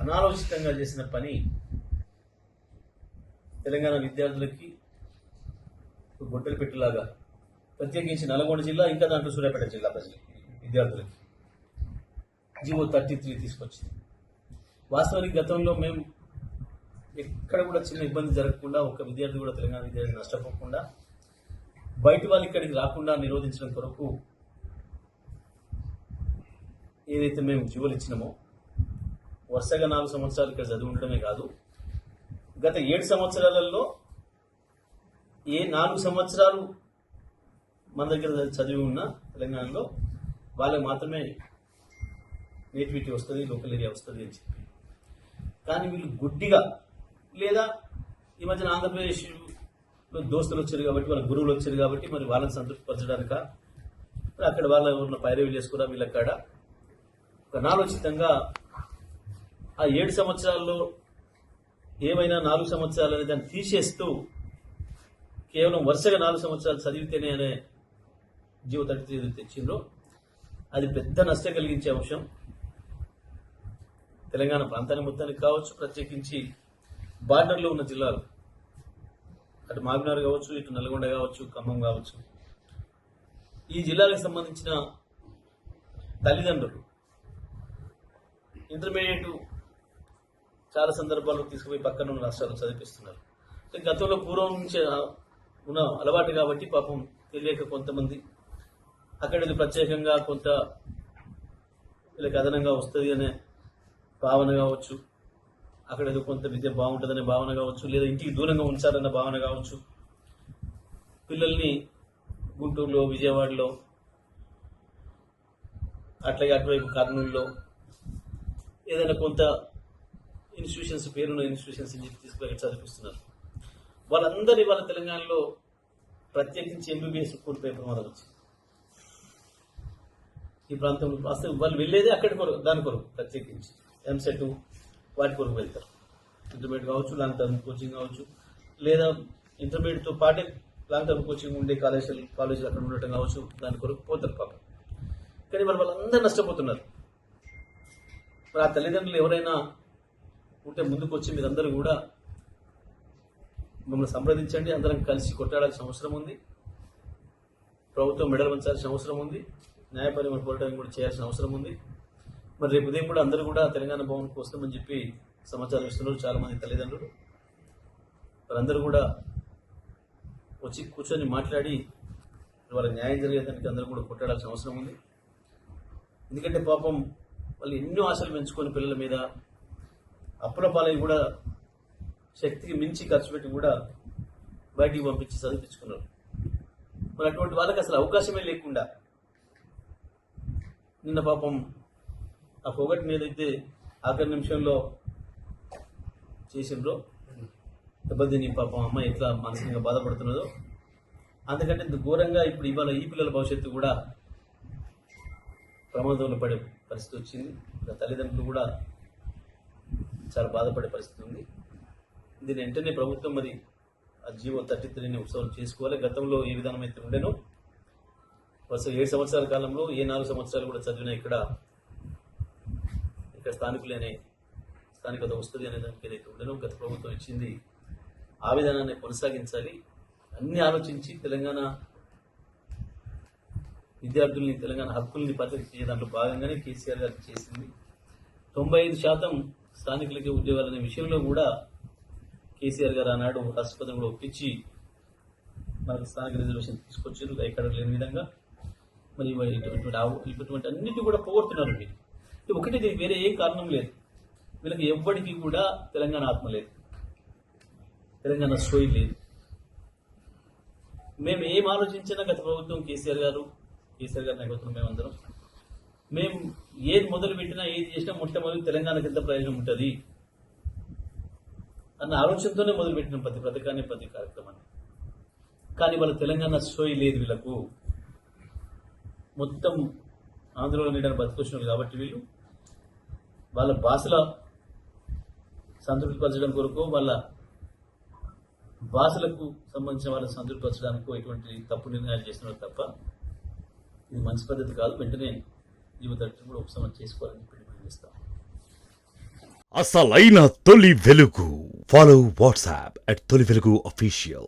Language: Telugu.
అనాలోచితంగా చేసిన పని తెలంగాణ విద్యార్థులకి గొడ్డలి పెట్టేలాగా, ప్రత్యేకించి నల్గొండ జిల్లా, ఇంకా దాంట్లో సూర్యాపేట జిల్లా ప్రజలకి, విద్యార్థులకి జీవో 33 తీసుకొచ్చింది. వాస్తవానికి గతంలో మేము ఎక్కడ కూడా చిన్న ఇబ్బంది జరగకుండా, ఒక విద్యార్థి కూడా, తెలంగాణ విద్యార్థి నష్టపోకుండా, బయట వాళ్ళు ఇక్కడికి రాకుండా నిరోధించడం కొరకు ఏదైతే మేము జీవోలు ఇచ్చినామో, వరుసగా 4 సంవత్సరాలు ఇక్కడ చదివి ఉండడమే కాదు, గత 7 సంవత్సరాలలో 4 సంవత్సరాలు మన దగ్గర చదివి ఉన్న తెలంగాణలో వాళ్ళకి మాత్రమే నేటివిటీ వస్తుంది, లోకల్ ఏరియా వస్తుంది అని చెప్పి. కానీ వీళ్ళు గుడ్డిగా, లేదా ఈ మధ్యన ఆంధ్రప్రదేశ్లో దోస్తులు వచ్చారు కాబట్టి, వాళ్ళ గురువులు వచ్చారు కాబట్టి, మరి వాళ్ళని సంతృప్తిపరచడానిక, అక్కడ వాళ్ళ ఉన్న పైరవీలు చేసుకురా వీళ్ళ కాడ అనాలోచితంగా ఆ 7 సంవత్సరాల్లో ఏమైనా 4 సంవత్సరాలు అనే దాన్ని తీసేస్తూ కేవలం వరుసగా 4 సంవత్సరాలు చదివితేనే అనే జీవో 33 తెచ్చిండ్రో అది పెద్ద నష్టం కలిగించే అంశం. తెలంగాణ ప్రాంతాన్ని మొత్తానికి కావచ్చు, ప్రత్యేకించి బార్డర్లో ఉన్న జిల్లాలు, అటు మాగ్నార్ కావచ్చు, ఇటు నల్గొండ కావచ్చు, ఖమ్మం కావచ్చు, ఈ జిల్లాలకు సంబంధించిన తల్లిదండ్రులు ఇంటర్మీడియట్ చాలా సందర్భాల్లో తీసుకుపోయి పక్కన ఉన్న రాష్ట్రాలు చదివిస్తున్నారు. గతంలో పూర్వం నుంచి ఉన్న అలవాటు కాబట్టి పాపం తెలియక కొంతమంది అక్కడ ప్రత్యేకంగా కొంత వీళ్ళకి అదనంగా వస్తుంది అనే భావన కావచ్చు, అక్కడ ఏదో కొంత విద్య బాగుంటుందనే భావన కావచ్చు, లేదా ఇంటికి దూరంగా ఉంచాలన్న భావన కావచ్చు, పిల్లల్ని గుంటూరులో, విజయవాడలో, అట్లాగే అటువైపు కర్నూలులో ఏదైనా కొంత ఇన్స్టిట్యూషన్స్, పేరున్న ఇన్స్టిట్యూషన్స్ అని చెప్పి తీసుకుని చదివిస్తున్నారు. వాళ్ళందరి వాళ్ళ తెలంగాణలో ప్రత్యేకించి ఎంబీబీఎస్ కోల్పోయే ప్రమాదం వచ్చింది. ఈ ప్రాంతంలో అసలు వాళ్ళు వెళ్ళేదే అక్కడి కొరకు, దాని కొరకు ప్రత్యేకించి ఎంసెట్ వాటి కొరకు వెళ్తారు. ఇంటర్మీడియట్ కావచ్చు, లాంగ్ టర్మ్ కోచింగ్ కావచ్చు, లేదా ఇంటర్మీడియట్తో పాటే లాంగ్ టర్మ్ కోచింగ్ ఉండే కాలేజీలు అక్కడ ఉండటం కావచ్చు, దాని కొరకు పోతారు పాపం. కానీ వాళ్ళందరూ నష్టపోతున్నారు. మరి ఆ తల్లిదండ్రులు ఎవరైనా ఉంటే ముందుకు వచ్చి మీరందరూ కూడా మమ్మల్ని సంప్రదించండి, అందరం కలిసి కొట్టాడాల్సిన అవసరం ఉంది, ప్రభుత్వం మెడలు వంచాల్సిన అవసరం ఉంది, న్యాయపరమైన పోరాటం కూడా చేయాల్సిన అవసరం ఉంది. మరి రేపు ఉదయం కూడా అందరూ కూడా తెలంగాణ భవన్కి వస్తామని చెప్పి సమాచారం ఇస్తున్నారు చాలా మంది తల్లిదండ్రులు. వారందరూ కూడా వచ్చి కూర్చొని మాట్లాడి వాళ్ళకి న్యాయం జరిగేదానికి అందరూ కూడా కొట్టాడాల్సిన అవసరం ఉంది. ఎందుకంటే పాపం వాళ్ళు ఎన్నో ఆశలు పెంచుకొని పిల్లల మీద అప్పుల పాలై కూడా శక్తికి మించి ఖర్చు పెట్టి కూడా బయటికి పంపించి చదివించుకున్నారు. మరి అటువంటి వాళ్ళకి అసలు అవకాశమే లేకుండా నిన్న పాపం ఆ పొగటిని ఏదైతే ఆఖరి నిమిషంలో చేసిండ్రో దెబ్బతిని పాపం అమ్మాయి ఎట్లా మానసికంగా బాధపడుతున్నదో, అందుకంటే ఇంత ఘోరంగా ఇప్పుడు ఇవాళ ఈ పిల్లల భవిష్యత్తు కూడా ప్రమాదంలో పడే పరిస్థితి వచ్చింది. తల్లిదండ్రులు కూడా చాలా బాధపడే పరిస్థితి ఉంది. దీని వెంటనే ప్రభుత్వం మరి ఆ జీవో 33ని ఉత్సవం చేసుకోవాలి. గతంలో ఏ విధానం అయితే ఉండేనో వరుస 7 సంవత్సరాల కాలంలో 4 సంవత్సరాలు కూడా చదివినా ఇక్కడ స్థానికత వస్తుంది అనే దానికి ఏదైతే ఉండేనో గత ప్రభుత్వం ఇచ్చింది, ఆ విధానాన్ని కొనసాగించాలి. అన్ని ఆలోచించి తెలంగాణ విద్యార్థుల్ని, తెలంగాణ హక్కుల్ని పరిరక్షించే దాంట్లో భాగంగానే కేసీఆర్ గారు చేసింది. 95% స్థానికులకి ఉద్యోగాలనే విషయంలో కూడా కేసీఆర్ గారు ఆనాడు రాష్ట్రపతిని కూడా ఒప్పించి మనకు స్థానిక రిజర్వేషన్ తీసుకొచ్చారు, ఎక్కడ లేని విధంగా. మరి ఇటువంటి అన్నిటి కూడా పోగొడుతున్నారు. ఇది ఒకటి, వేరే ఏ కారణం లేదు. వీళ్ళకి ఎవ్వడికి కూడా తెలంగాణ ఆత్మ లేదు, తెలంగాణ సోయి లేదు. మేము ఏం ఆలోచించినా గత ప్రభుత్వం కేసీఆర్ గారు నాయకత్వం మేము ఏది మొదలు పెట్టినా, ఏది చేసినా మొట్టమొదటి తెలంగాణకి ఎంత ప్రయోజనం ఉంటుంది అన్న ఆలోచనతోనే మొదలుపెట్టిన ప్రతి పథకాన్ని, ప్రతి కార్యక్రమాన్ని. కానీ వాళ్ళ తెలంగాణ సోయి లేదు వీళ్ళకు. మొత్తం ఆంధ్రలో నీడని బతికొచ్చినారు కాబట్టి వీళ్ళు వాళ్ళ భాషల సంతృప్తిపరచడం కొరకు, వాళ్ళ భాషలకు సంబంధించిన వాళ్ళని సంతృప్తిపరచడానికి ఎటువంటి తప్పు నిర్ణయాలు చేస్తున్నారు తప్ప ఇది మంచి పద్ధతి కాదు. వెంటనే జీవో 33 కూడా ఉపశమనం చేసుకోవాలని చెప్పి డిమాండ్ చేస్తాం. అసలైన తొలి వెలుగు. ఫాలో వాట్సాప్ @తొలి వెలుగు official.